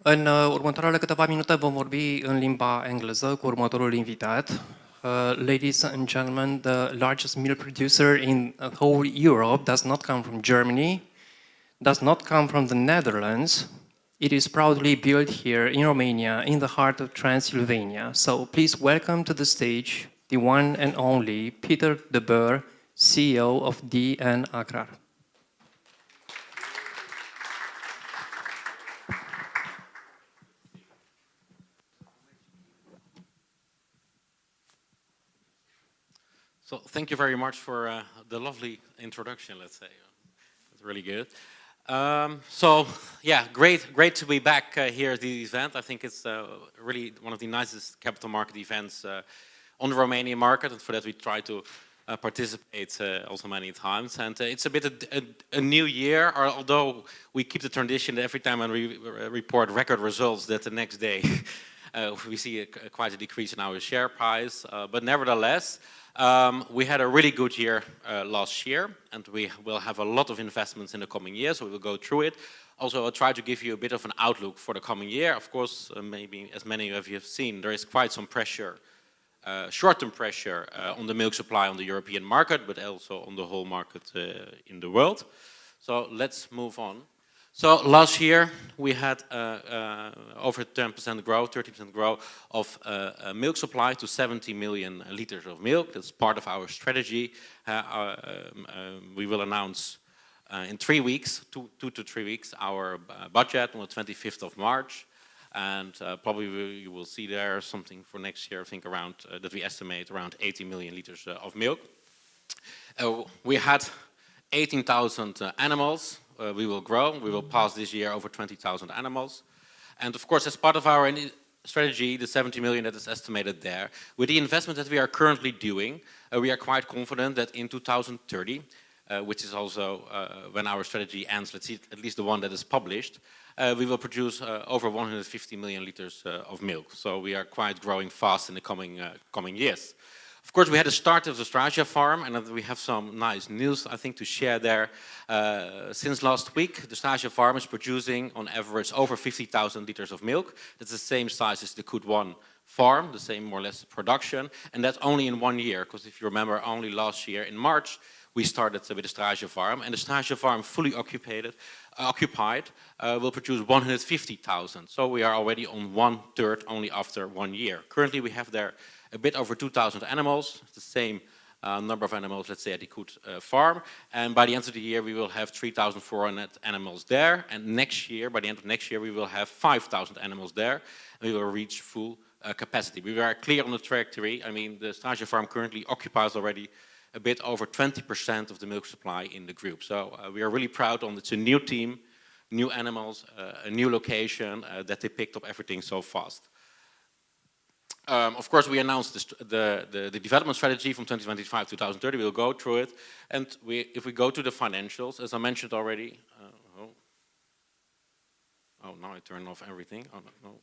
În următoarele câteva minute vom vorbi în limba engleză cu următorul invitat. Ladies and gentlemen, the largest milk producer in whole Europe does not come from Germany, does not come from the Netherlands. It is proudly built here in Romania, in the heart of Transylvania. So please welcome to the stage the one and only Peter de Boer, CEO of DN AGRAR. So thank you very much for the lovely introduction, let's say. It's really good. So yeah, great to be back here at the event. I think it's really one of the nicest capital market events on the Romanian market, and for that we try to participate also many times. And it's a bit a new year, although we keep the tradition that every time when we report record results that the next day we see quite a decrease in our share price. But nevertheless, we had a really good year last year, and we will have a lot of investments in the coming year, so we will go through it. Also, I'll try to give you a bit of an outlook for the coming year. Of course, maybe as many of you have seen, there is quite some pressure, short-term pressure on the milk supply on the European market, but also on the whole market in the world. So let's move on. So last year we had over 10% growth, 30% growth of milk supply to 70 million liters of milk. That's part of our strategy. We will announce in 3 weeks, 2 to 3 weeks, our budget on the 25th of March. And probably you will see there something for next year, I think around, that we estimate around 80 million liters of milk. We had 18,000 animals. We will grow. We will pass this year over 20,000 animals. And of course, as part of our strategy, the 70 million that is estimated there, with the investment that we are currently doing, we are quite confident that in 2030, which is also when our strategy ends, let's see, at least the one that is published, we will produce over 150 million liters of milk. So we are quite growing fast in the coming years. Of course, we had the start of the Straja farm, and we have some nice news, I think, to share there. Since last week, the Straja farm is producing, on average, over 50,000 liters of milk. That's the same size as the Coot 1 farm, the same, more or less, production. And that's only in 1 year, because if you remember, only last year, in March, we started with the Straja farm. And the Straja farm, fully occupied, will produce 150,000. So we are already on 1/3 only after 1 year. Currently, we have there a bit over 2,000 animals, the same number of animals, let's say, at the Coot farm. And by the end of the year, we will have 3,400 animals there. And next year, by the end of next year, we will have 5,000 animals there. And we will reach full capacity. We were clear on the trajectory. I mean, the Straja farm currently occupies already a bit over 20% of the milk supply in the group. So we are really proud on it's a new team, new animals, a new location, that they picked up everything so fast. Of course, we announced the development strategy from 2025 to 2030. We'll go through it. And if we go to the financials, as I mentioned already, now I turn off everything. Oh, no.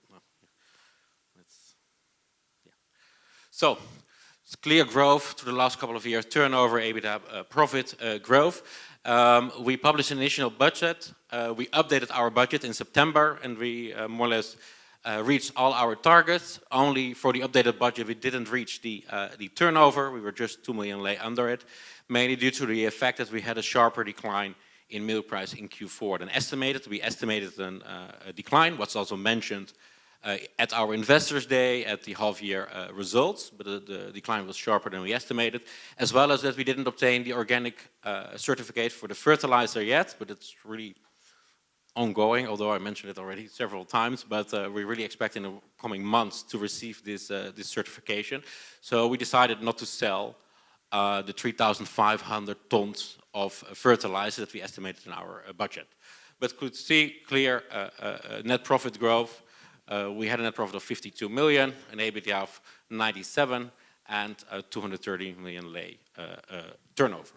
So, it's clear growth to the last couple of years, turnover, EBITDA, profit growth. We published an initial budget. We updated our budget in September, and we more or less reached all our targets. Only for the updated budget, we didn't reach the turnover. We were just 2 million lei under it, mainly due to the effect that we had a sharper decline in milk price in Q4 than estimated. We estimated a decline, what's also mentioned at our Investors Day, at the half-year results, but the decline was sharper than we estimated, as well as that we didn't obtain the organic certificate for the fertilizer yet, but it's really ongoing, although I mentioned it already several times, but we really expect in the coming months to receive this certification. So we decided not to sell the 3,500 tons of fertilizer that we estimated in our budget. But could see clear net profit growth. We had a net profit of 52 million, an EBITDA of 97, and 230 million lei turnover.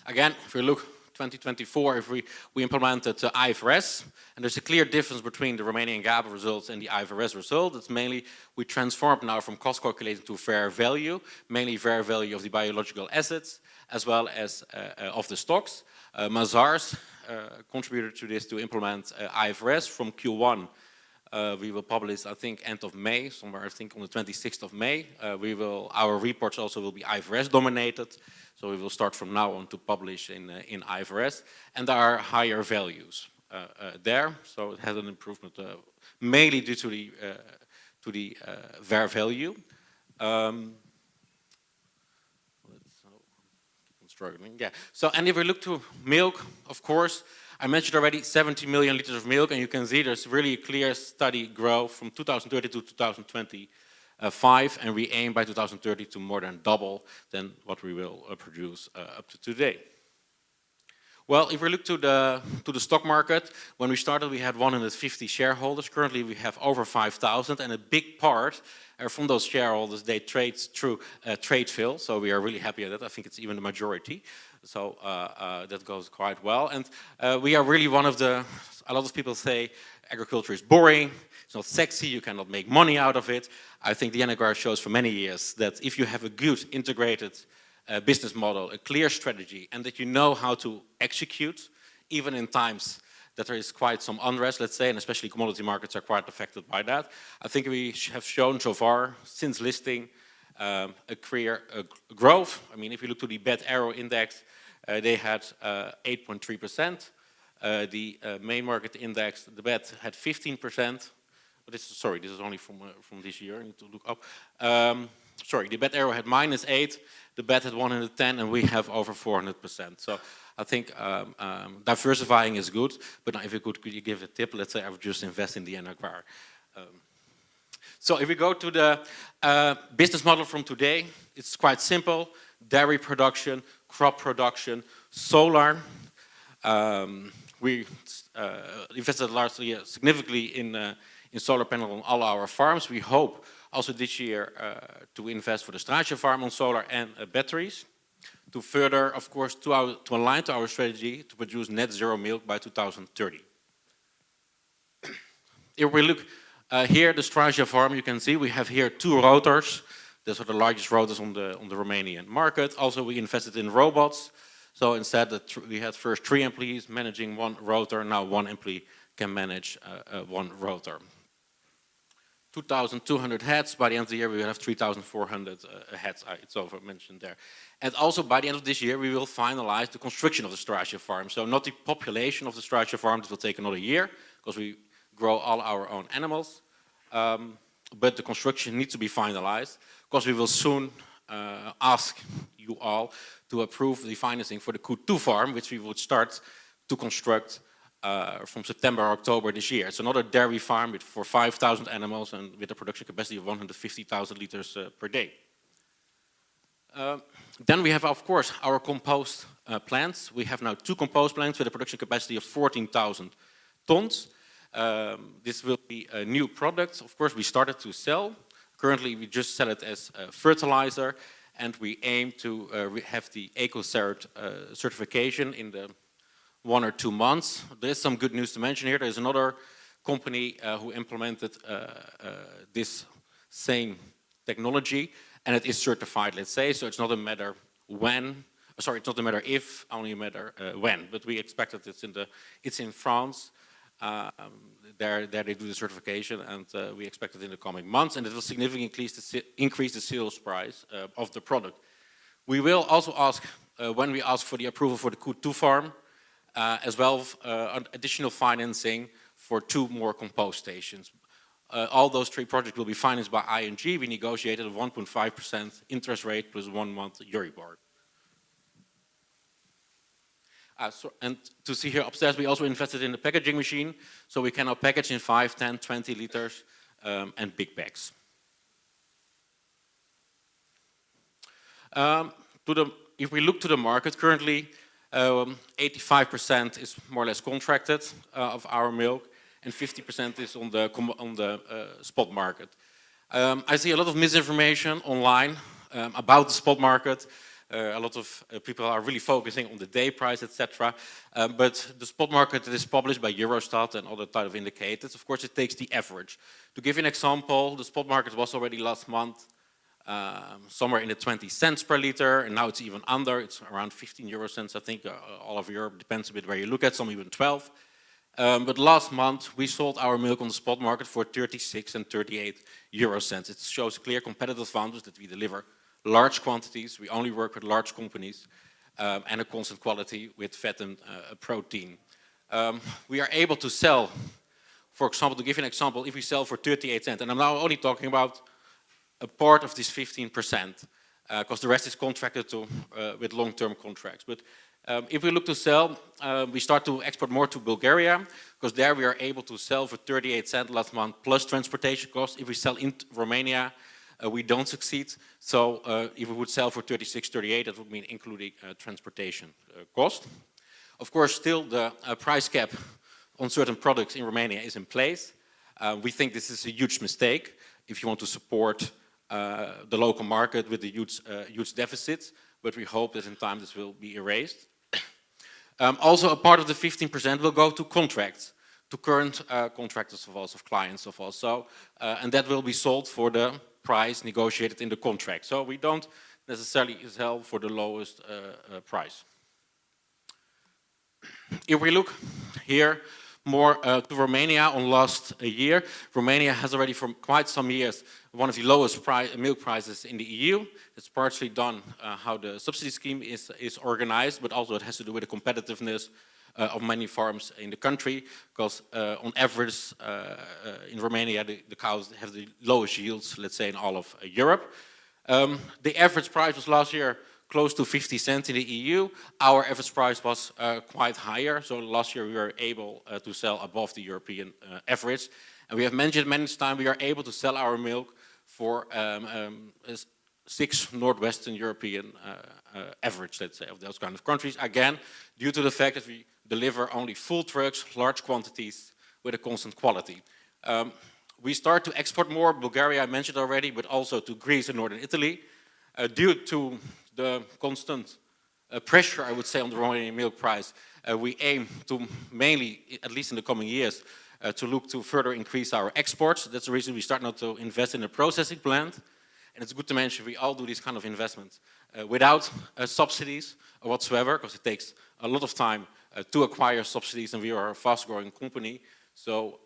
Again, if we look 2024, if we implemented IFRS, and there's a clear difference between the Romanian GAAP results and the IFRS result. It's mainly we transformed now from cost calculation to fair value, mainly fair value of the biological assets, as well as of the stocks. Mazars, contributed to this to implement IFRS from Q1. We will publish, I think, end of May, somewhere I think on the 26th of May. Our reports also will be IFRS dominated, so we will start from now on to publish in IFRS, and there are higher values there, so it has an improvement mainly due to the fair value. Struggling, yeah. So, and if we look to milk, of course, I mentioned already 70 million liters of milk, and you can see there's really a clear steady growth from 2030 to 2025, and we aim by 2030 to more than double than what we will produce up to today. Well, if we look to the stock market, when we started we had 150 shareholders. Currently we have over 5,000, and a big part from those shareholders, they trade through Tradeville, so we are really happy at that. I think it's even the majority, so that goes quite well. And we are really one of the, a lot of people say agriculture is boring, it's not sexy, you cannot make money out of it. I think the AGRAR shows for many years that if you have a good integrated business model, a clear strategy, and that you know how to execute, even in times that there is quite some unrest, let's say, and especially commodity markets are quite affected by that. I think we have shown so far, since listing, a clear growth. I mean, if you look to the Bet Arrow index, they had 8.3%. The main market index, the Bet, had 15%. But this is only from this year. I need to look up. The Bet Arrow had -8, the Bet had 110, and we have over 400%. So I think diversifying is good, but now if you could you give a tip, let's say I would just invest in the AGRAR. So if we go to the business model from today, it's quite simple: dairy production, crop production, solar. We invested largely significantly in solar panel on all our farms. We hope also this year to invest for the Straatje farm on solar and batteries, to further, of course, to align to our strategy to produce net zero milk by 2030. If we look here, the Straatje farm, you can see we have here 2 rotors. Those are the largest rotors on the Romanian market. Also, we invested in robots. So instead, we had first 3 employees managing 1 rotor. Now 1 employee can manage 1 rotor. 2,200 heads. By the end of the year, we will have 3,400 heads. It's over mentioned there. And also, by the end of this year, we will finalize the construction of the Straatje farm. So not the population of the Straatje farm. This will take another year because we grow all our own animals. But the construction needs to be finalized because we will soon ask you all to approve the financing for the Q2 farm, which we would start to construct from September or October this year. It's another dairy farm for 5,000 animals and with a production capacity of 150,000 liters per day. Then we have, of course, our compost plants. We have now 2 compost plants with a production capacity of 14,000 tons. This will be a new product. Of course, we started to sell. Currently, we just sell it as fertilizer, and we aim to have the EcoCert certification in the 1 or 2 months. There is some good news to mention here. There is another company who implemented this same technology, and it is certified, let's say. So it's not a matter when. Sorry, it's not a matter if, only a matter when. But we expect that it's in France. There they do the certification, and we expect it in the coming months, and it will significantly increase the sales price of the product. We will also ask, when we ask for the approval for the Q2 farm, as well additional financing for 2 more compost stations. All those 3 projects will be financed by ING. We negotiated a 1.5% interest rate plus 1 month Euribor. And to see here upstairs, we also invested in the packaging machine, so we can now package in 5, 10, 20 liters and big bags. If we look to the market currently, 85% is more or less contracted of our milk, and 50% is on the spot market. I see a lot of misinformation online about the spot market. A lot of people are really focusing on the day price, etc. But the spot market is published by Eurostat and other type of indicators. Of course, it takes the average. To give you an example, the spot market was already last month somewhere in the 20 cents per liter, and now it's even under. It's around 15 euro cents, I think. All of Europe depends a bit where you look at, some even 12. But last month we sold our milk on the spot market for 36 and 38 euro cents. It shows clear competitive advantage that we deliver large quantities. We only work with large companies and a constant quality with fat and protein. We are able to sell, for example, to give you an example, if we sell for 38 cents, and I'm now only talking about a part of this 15%, because the rest is contracted to with long-term contracts. But if we look to sell, we start to export more to Bulgaria, because there we are able to sell for 38 cents last month plus transportation costs. If we sell in Romania, we don't succeed. So if we would sell for 36, 38, that would mean including transportation cost. Of course, still the price cap on certain products in Romania is in place. We think this is a huge mistake if you want to support the local market with the huge deficits, but we hope that in time this will be erased. Also, a part of the 15% will go to contracts, to current contractors of us, of clients of us. So, and that will be sold for the price negotiated in the contract. So we don't necessarily sell for the lowest price. If we look here more to Romania on last year, Romania has already for quite some years one of the lowest milk prices in the EU. It's partially done how the subsidy scheme is organized, but also it has to do with the competitiveness of many farms in the country, because on average in Romania the cows have the lowest yields, let's say, in all of Europe. The average price was last year close to 50 cents in the EU. Our average price was quite higher, so last year we were able to sell above the European average. And we have mentioned many times we are able to sell our milk for 6 Northwestern European average, let's say, of those kind of countries. Again, due to the fact that we deliver only full trucks, large quantities, with a constant quality. We start to export more. Bulgaria I mentioned already, but also to Greece and northern Italy. Due to the constant pressure, I would say, on the Romanian milk price, we aim to mainly, at least in the coming years, to look to further increase our exports. That's the reason we start now to invest in a processing plant. And it's good to mention we all do these kind of investments without subsidies whatsoever, because it takes a lot of time to acquire subsidies, and we are a fast-growing company. So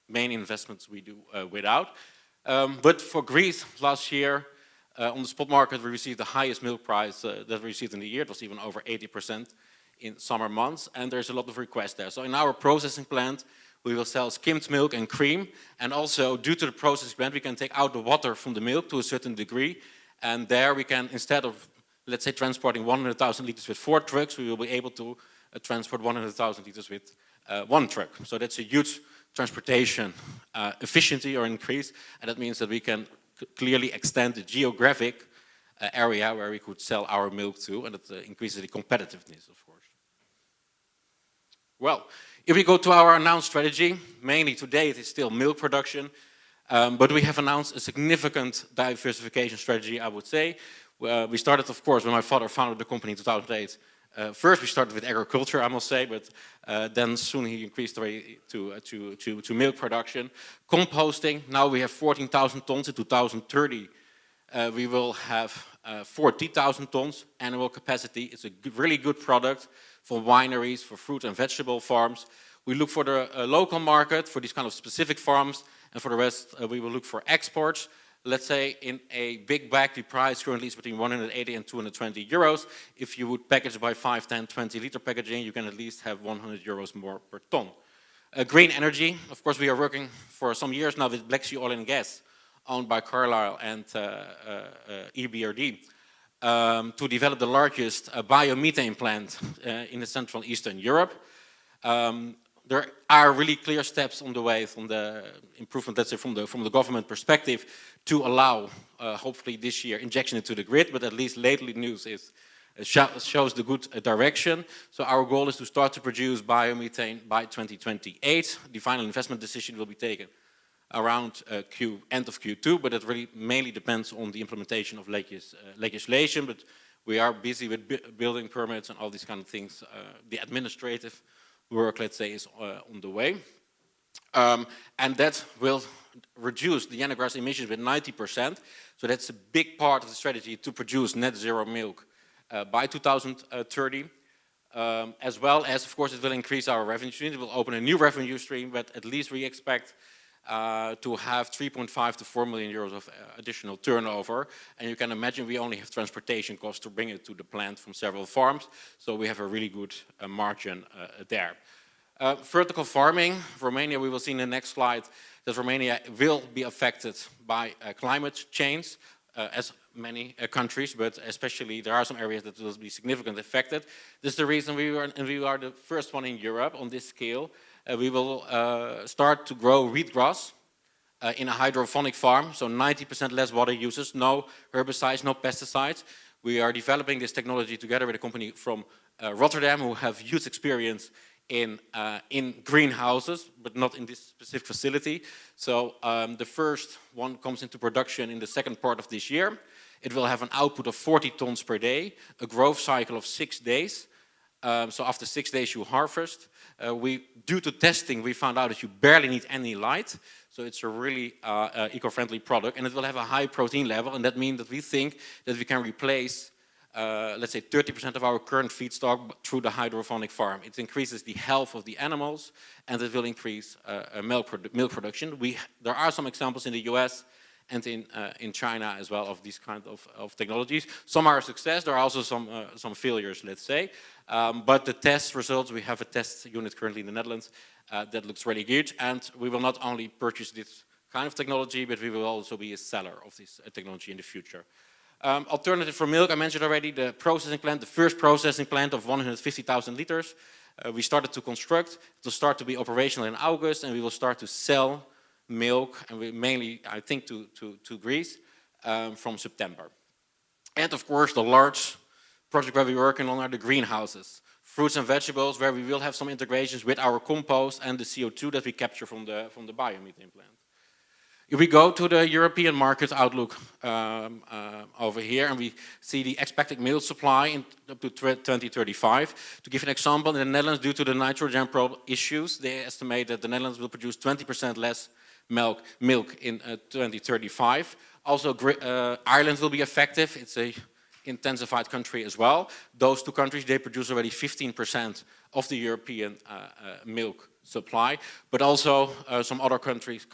main investments we do without. But for Greece last year, on the spot market, we received the highest milk price that we received in the year. It was even over 80% in summer months, and there's a lot of requests there. So in our processing plant, we will sell skimmed milk and cream, and also due to the processing plant, we can take out the water from the milk to a certain degree, and there we can, instead of, let's say, transporting 100,000 liters with 4 trucks, we will be able to transport 100,000 liters with 1 truck. So that's a huge transportation efficiency or increase, and that means that we can clearly extend the geographic area where we could sell our milk to, and it increases the competitiveness, of course. Well, if we go to our announced strategy, mainly today it is still milk production, but we have announced a significant diversification strategy, I would say. We started, of course, when my father founded the company in 2008. First we started with agriculture, I must say, but then soon he increased to milk production. Composting, now we have 14,000 tons in 2030. We will have 40,000 tons annual capacity. It's a really good product for wineries, for fruit and vegetable farms. We look for the local market for these kind of specific farms, and for the rest we will look for exports. Let's say in a big bag, the price currently is between 180 and 220 euros. If you would package by 5, 10, 20 liter packaging, you can at least have 100 euros more per ton. Green energy, of course, we are working for some years now with Black Sea Oil and Gas, owned by Carlyle and EBRD, to develop the largest biomethane plant in the Central and Eastern Europe. There are really clear steps on the way from the improvement, let's say, from the government perspective, to allow, hopefully this year, injection into the grid, but at least lately news shows the good direction. So our goal is to start to produce biomethane by 2028. The final investment decision will be taken around end of Q2, but it really mainly depends on the implementation of legislation. But we are busy with building permits and all these kind of things. The administrative work, let's say, is on the way. And that will reduce the AGRAR's emissions with 90%. So that's a big part of the strategy to produce net zero milk by 2030. As well as, of course, it will increase our revenue stream. It will open a new revenue stream, but at least we expect to have 3.5 to 4 million euros of additional turnover. And you can imagine we only have transportation costs to bring it to the plant from several farms. So we have a really good margin there. Vertical farming, Romania, we will see in the next slide that Romania will be affected by climate change, as many countries, but especially there are some areas that will be significantly affected. This is the reason we are the first one in Europe on this scale. We will start to grow wheatgrass in a hydroponic farm, so 90% less water uses, no herbicides, no pesticides. We are developing this technology together with a company from Rotterdam who have huge experience in greenhouses, but not in this specific facility. So the first one comes into production in the second part of this year. It will have an output of 40 tons per day, a growth cycle of 6 days. So after 6 days you harvest. Due to testing, we found out that you barely need any light. So it's a really eco-friendly product, and it will have a high protein level, and that means that we think that we can replace let's say 30% of our current feedstock through the hydroponic farm. It increases the health of the animals, and it will increase milk production. There are some examples in the US and in China as well of these kind of technologies. Some are a success, there are also some failures, let's say. But the test results, we have a test unit currently in the Netherlands that looks really good, and we will not only purchase this kind of technology, but we will also be a seller of this technology in the future. Alternative for milk, I mentioned already the processing plant, the first processing plant of 150,000 liters. We started to construct, it will start to be operational in August, and we will start to sell milk, and we mainly, I think, to Greece from September. And of course, the large project where we're working on are the greenhouses. Fruits and vegetables, where we will have some integrations with our compost and the CO2 that we capture from the biomethane plant. If we go to the European market outlook over here, and we see the expected milk supply up to 2035. To give an example, in the Netherlands, due to the nitrogen problem issues, they estimate that the Netherlands will produce 20% less milk in 2035. Also, Ireland will be affected. It's a intensified country as well. Those two countries, they produce already 15% of the European milk supply, but also some other countries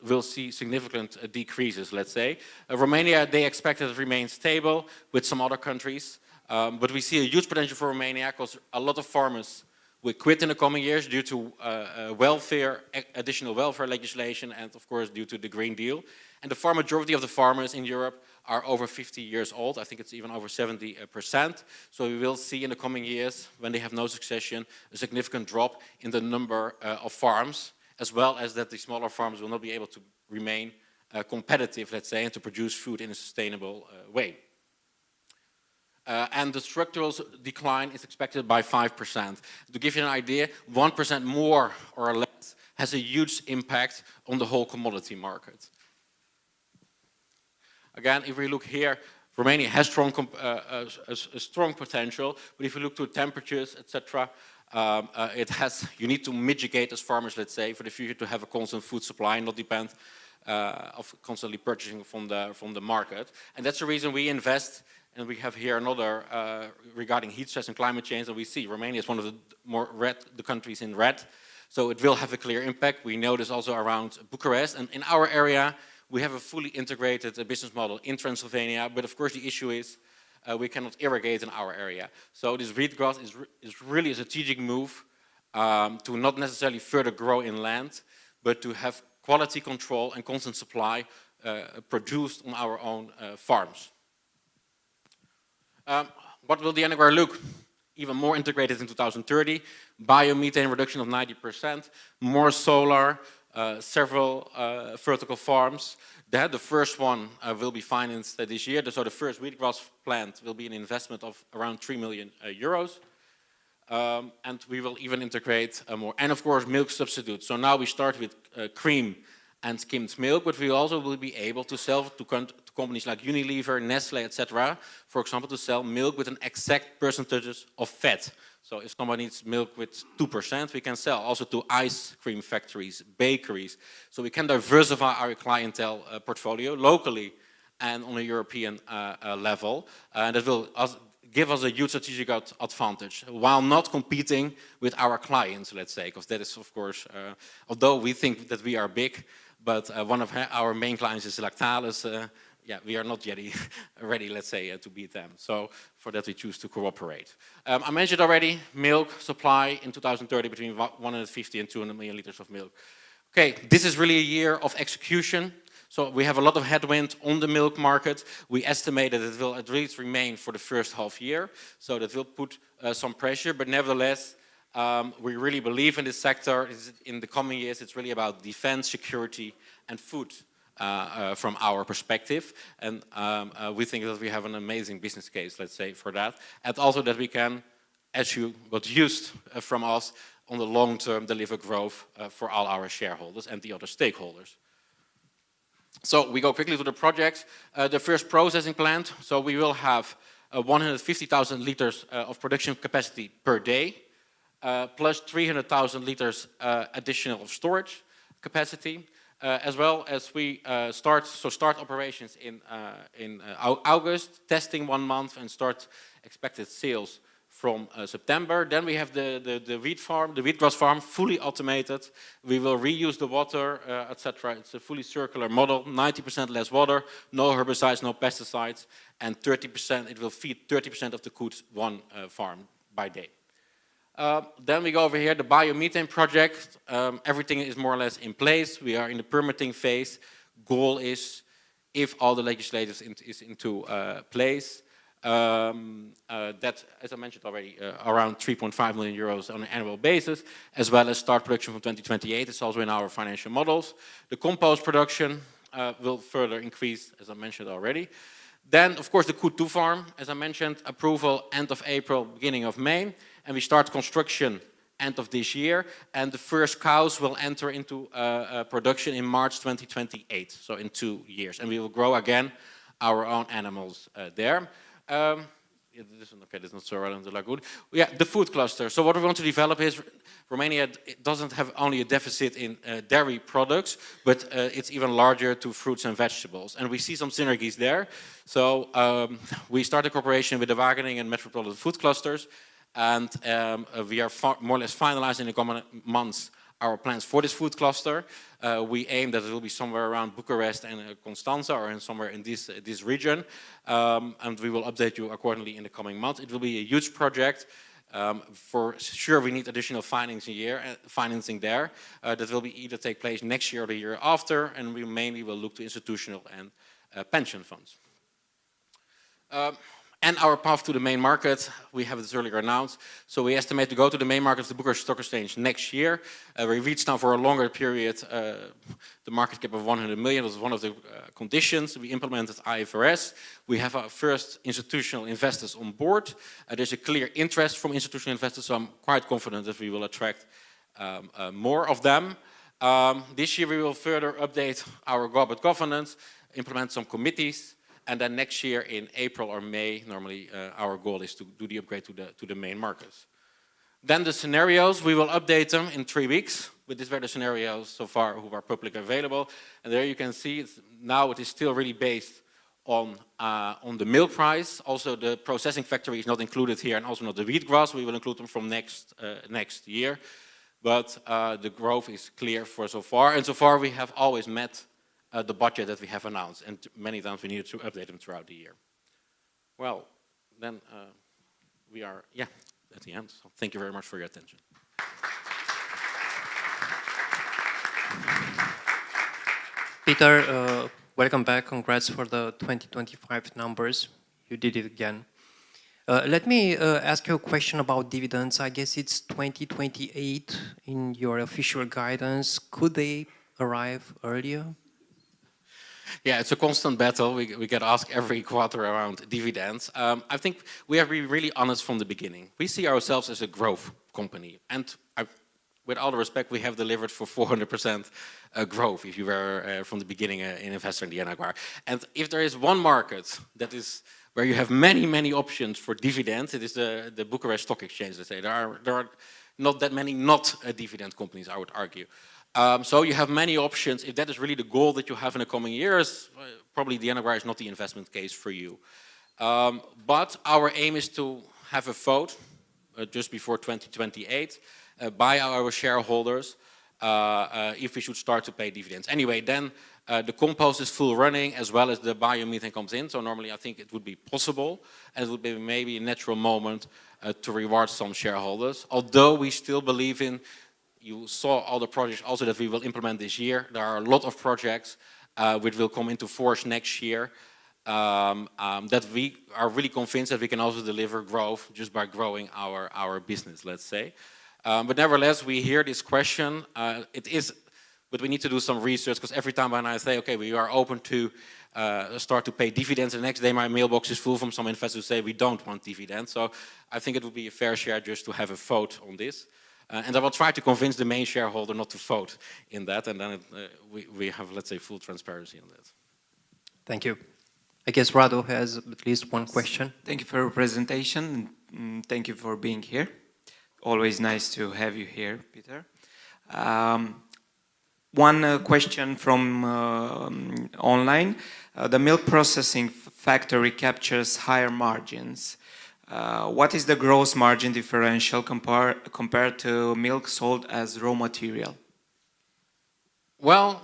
will see significant decreases, let's say. Romania, they expect it to remain stable with some other countries, but we see a huge potential for Romania because a lot of farmers will quit in the coming years due to additional welfare legislation, and of course due to the Green Deal. And the far majority of the farmers in Europe are over 50 years old. I think it's even over 70%. So we will see in the coming years, when they have no succession, a significant drop in the number of farms, as well as that the smaller farms will not be able to remain competitive, let's say, and to produce food in a sustainable way. And the structural decline is expected by 5%. To give you an idea, 1% more or less has a huge impact on the whole commodity market. Again, if we look here, Romania has a strong potential, but if you look to temperatures, etc., you need to mitigate as farmers, let's say, for the future to have a constant food supply and not depend of constantly purchasing from the market. And that's the reason we invest, and we have here another regarding heat stress and climate change, and we see Romania is one of the countries in red, so it will have a clear impact. We know this also around Bucharest, and in our area we have a fully integrated business model in Transylvania, but of course the issue is we cannot irrigate in our area. So this wheatgrass is really a strategic move to not necessarily further grow in land, but to have quality control and constant supply produced on our own farms. What will the AGRAR look? Even more integrated in 2030, biomethane reduction of 90%, more solar, several vertical farms. The first one will be financed this year. So the first wheatgrass plant will be an investment of around 3 million euros. And we will even integrate more. And of course, milk substitutes. So now we start with cream and skimmed milk, but we also will be able to sell to companies like Unilever, Nestle, etc. For example, to sell milk with an exact percentage of fat. So if someone needs milk with 2%, we can sell also to ice cream factories, bakeries. So we can diversify our clientele portfolio locally and on a European level. And that will give us a huge strategic advantage while not competing with our clients, let's say, because that is, of course, although we think that we are big, but one of our main clients is Lactalis. Yeah, we are not yet ready, let's say, to beat them. So for that, we choose to cooperate. I mentioned already milk supply in 2030 between 150 and 200 million liters of milk. Okay, this is really a year of execution. So we have a lot of headwind on the milk market. We estimate that it will at least remain for the first half year. So that will put some pressure, but nevertheless, we really believe in this sector. In the coming years, it's really about defense, security, and food from our perspective. And we think that we have an amazing business case, let's say, for that. And also that we can, as you got used from us, on the long term, deliver growth for all our shareholders and the other stakeholders. So we go quickly to the projects. The first processing plant. So we will have 150,000 liters of production capacity per day, plus 300,000 liters additional of storage capacity, as well as we start operations in August, testing 1 month, and start expected sales from September. Then we have the wheat farm, the wheatgrass farm, fully automated. We will reuse the water, etc. It's a fully circular model, 90% less water, no herbicides, no pesticides, and 30%, it will feed 30% of the Koet 1 farm by day. Then we go over here, the biomethane project. Everything is more or less in place. We are in the permitting phase. Goal is, if all the legislation is into place, that, as I mentioned already, around 3.5 million euros on an annual basis, as well as start production from 2028. It's also in our financial models. The compost production will further increase, as I mentioned already. Then, of course, the Koet 2 farm, as I mentioned, approval end of April, beginning of May, and we start construction end of this year, and the first cows will enter into production in March 2028, so in 2 years, and we will grow again our own animals there. This one, okay, this is not so relevant to Lagoon. Yeah, the food cluster. So what we want to develop is Romania doesn't have only a deficit in dairy products, but it's even larger to fruits and vegetables. And we see some synergies there. So we started cooperation with the Wageningen and Metropolitan Food Clusters, and we are more or less finalizing in the coming months our plans for this food cluster. We aim that it will be somewhere around Bucharest and Constanța, or in somewhere in this region. And we will update you accordingly in the coming months. It will be a huge project. For sure, we need additional financing there. That will be either take place next year or the year after, and we mainly will look to institutional and pension funds. And our path to the main market, we have this earlier announced. So we estimate to go to the main market of the Bucharest Stock Exchange next year. We reached now for a longer period the market cap of 100 million. That was one of the conditions. We implemented IFRS. We have our first institutional investors on board. There's a clear interest from institutional investors, so I'm quite confident that we will attract more of them. This year we will further update our corporate governance, implement some committees, and then next year in April or May, normally our goal is to do the upgrade to the main markets. Then the scenarios, we will update them in 3 weeks. But these were the scenarios so far who are publicly available. And there you can see now it is still really based on the milk price. Also the processing factory is not included here, and also not the wheatgrass. We will include them from next year. But the growth is clear for so far. And so far we have always met the budget that we have announced, and many times we needed to update them throughout the year. Well, then we are, at the end. So thank you very much for your attention. Peter, welcome back. Congrats for the 2025 numbers. You did it again. Let me ask you a question about dividends. I guess it's 2028 in your official guidance. Could they arrive earlier? Yeah, it's a constant battle. We get asked every quarter around dividends. I think we have been really honest from the beginning. We see ourselves as a growth company. And with all the respect, we have delivered for 400% growth if you were from the beginning an investor in the AGRAR. And if there is one market that is where you have many, many options for dividends, it is the Bucharest Stock Exchange, let's say. There are not that many not dividend companies, I would argue. So you have many options. If that is really the goal that you have in the coming years, probably the AGRAR is not the investment case for you. But our aim is to have a vote just before 2028 by our shareholders if we should start to pay dividends. Anyway, then the compost is full running as well as the biomethane comes in. So normally I think it would be possible, and it would be maybe a natural moment to reward some shareholders. Although we still believe in, you saw all the projects also that we will implement this year. There are a lot of projects which will come into force next year that we are really convinced that we can also deliver growth just by growing our business, let's say. But nevertheless, we hear this question. But we need to do some research, because every time when I say, okay, we are open to start to pay dividends, the next day my mailbox is full from some investors who say we don't want dividends. So I think it would be a fair share just to have a vote on this. And I will try to convince the main shareholder not to vote in that, and then we have, let's say, full transparency on that. Thank you. I guess Rado has at least one question. Thank you for your presentation. Thank you for being here. Always nice to have you here, Peter. One question from online. The milk processing factory captures higher margins. What is the gross margin differential compared to milk sold as raw material? Well,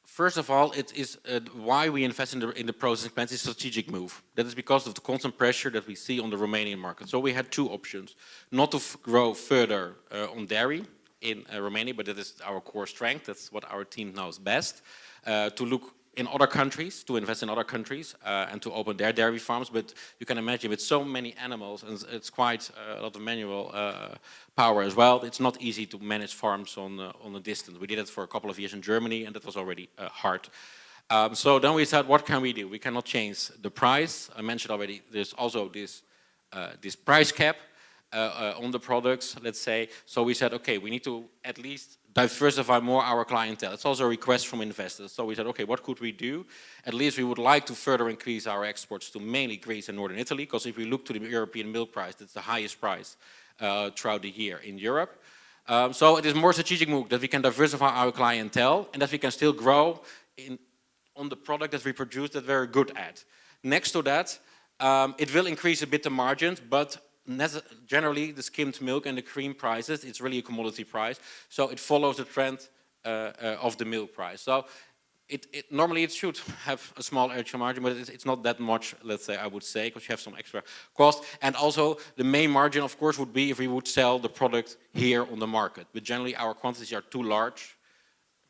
first of all, it is why we invest in the processing plants is a strategic move. That is because of the constant pressure that we see on the Romanian market. So we had two options: not to grow further on dairy in Romania, but that is our core strength. That's what our team knows best. To look in other countries, to invest in other countries, and to open their dairy farms. But you can imagine with so many animals, and it's quite a lot of manual power as well. It's not easy to manage farms on a distance. We did it for a couple of years in Germany, and that was already hard. So then we said, what can we do? We cannot change the price. I mentioned already, there's also this price cap on the products, let's say. So we said, okay, we need to at least diversify more our clientele. It's also a request from investors. So we said, okay, what could we do? At least we would like to further increase our exports to mainly Greece and Northern Italy, because if we look to the European milk price, it's the highest price throughout the year in Europe. So it is more strategic move that we can diversify our clientele and that we can still grow on the product that we produce that we're good at. Next to that, it will increase a bit the margins, but generally the skimmed milk and the cream prices, it's really a commodity price, so it follows the trend of the milk price. So normally it should have a small extra margin, but it's not that much, let's say, I would say, because you have some extra cost. And also the main margin, of course, would be if we would sell the product here on the market. But generally our quantities are too large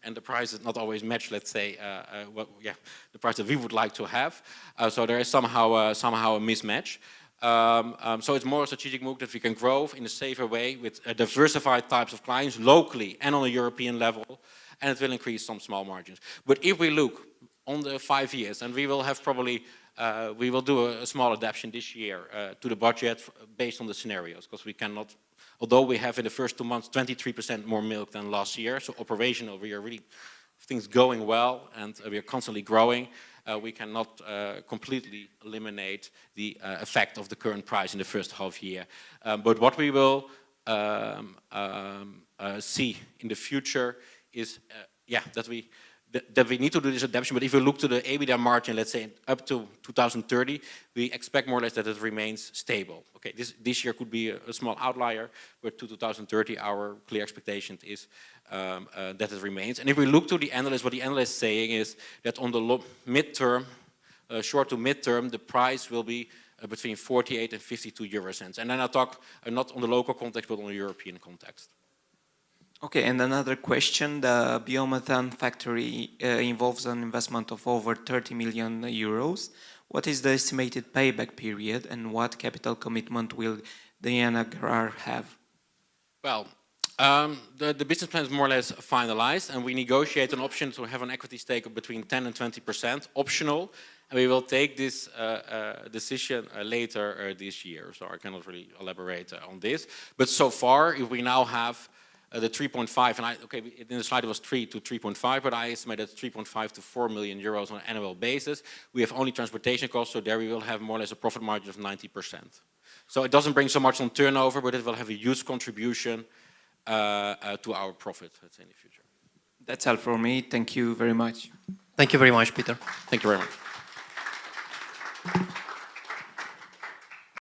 and the price is not always matched, let's say, the price that we would like to have. So there is somehow a mismatch. So it's more a strategic move that we can grow in a safer way with diversified types of clients locally and on a European level, and it will increase some small margins. But if we look on the 5 years, and we will have probably, we will do a small adaptation this year to the budget based on the scenarios, because we cannot, although we have in the first 2 months 23% more milk than last year, so operational, we are really, things going well, and we are constantly growing. We cannot completely eliminate the effect of the current price in the first half year. But what we will see in the future is, that we need to do this adaptation. But if you look to the EBITDA margin, let's say up to 2030, we expect more or less that it remains stable. Okay, this year could be a small outlier, but to 2030, our clear expectation is that it remains. And if we look to the analysts, what the analyst is saying is that on the midterm, short to midterm, the price will be between 48 and 52 euro cents. And then I talk not on the local context, but on the European context. Okay, and another question. The biomethane factory involves an investment of over 30 million euros. What is the estimated payback period and what capital commitment will the AGRAR have? Well, the business plan is more or less finalized, and we negotiate an option to have an equity stake of between 10 and 20%, optional. And we will take this decision later this year, so I cannot really elaborate on this. But so far, if we now have the 3.5, and in the slide it was 3 to 3.5, but I estimated 3.5 to 4 million euros on an annual basis. We have only transportation costs, so there we will have more or less a profit margin of 90%. So it doesn't bring so much on turnover, but it will have a huge contribution to our profit, let's say, in the future. That's all for me. Thank you very much. Thank you very much, Peter. Thank you very much.